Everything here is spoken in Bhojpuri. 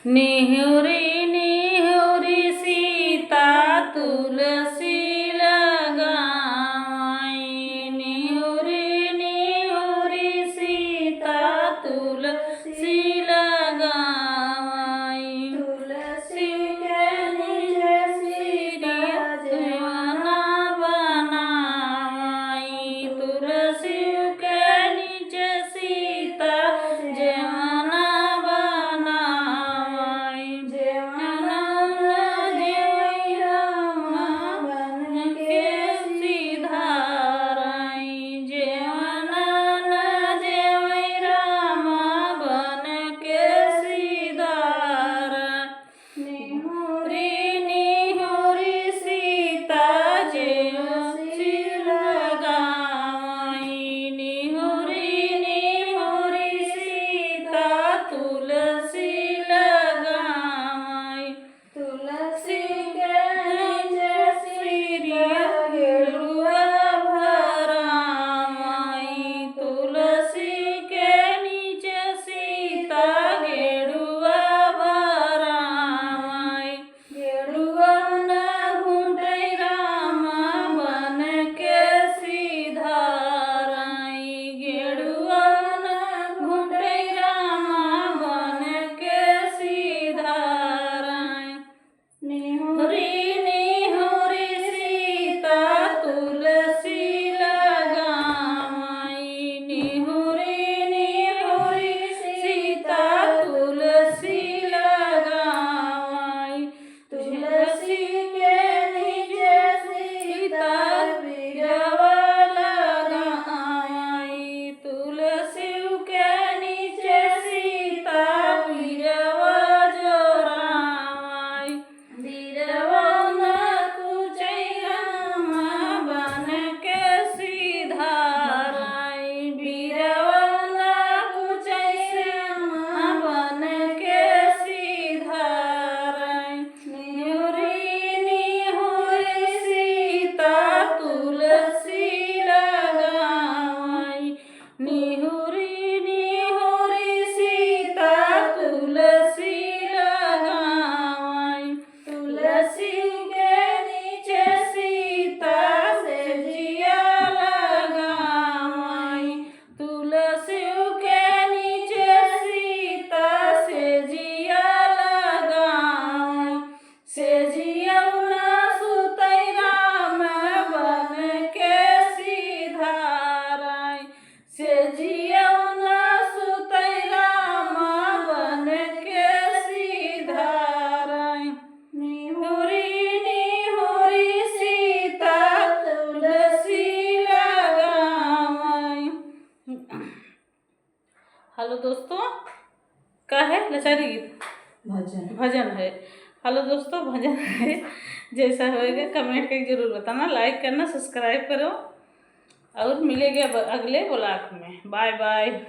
निहुरी निहुरी सीता तुलसी लगाई। निहुरी निहुरी सीता तुलसी लगाई। तुलसी के नीचे सीरिया जेवना बनाई। तुलसी के नीचे सीता जेवना बनाई। जेवना जेवई रामा बन के सिधारई। जेवना जेवई रामा बन के सिधारई। निहुरी निहुरी सीता तुलसी लगाई। निहुरी निहुरी सीता तुलसी लगाई। तुलसी के नीचे सीरिया गेरुआ भराई। तुलसी के नीचे सीता गेरुआ भराई। गेरुआ न घूंटई रामा बन के सिधारई। गेरुआ न घूंटई रामा बन के सिधारई। निहुरी निहुरी सीता तुलसी लगाई। निहुरी निहुरी सीता तुलसी लगाई। तुलसी के नीचे सीता बीरवा लगाई। तुलसी के नीचे सीता बीरवा जोराई। बीरवा न कुचई रामा बन के सिधारई। बीरवा न कुचई रामा बन के सिधारई। निहुरी निहुरी सीता तुलसी लगाई। निहुरी निहुरी सीता तुलसी लगाई। तुलसी के नीचे सीता से जिया लगाई। तुलसी के नीचे सीता से जिया लगाई। से जियौना सुतई राम बन के सिधारई। से जियौना सुतई राम बन के सिधारई। निहुरी निहुरी सीता तुलसी लगाई। हेलो दोस्तों, का है लचारी गीत भजन है। हेलो दोस्तों, भजन है। जैसा होएगा कमेंट करके जरूर बताना, लाइक करना, सब्सक्राइब करो और मिलेंगे अगले ब्लॉग में। Bye by.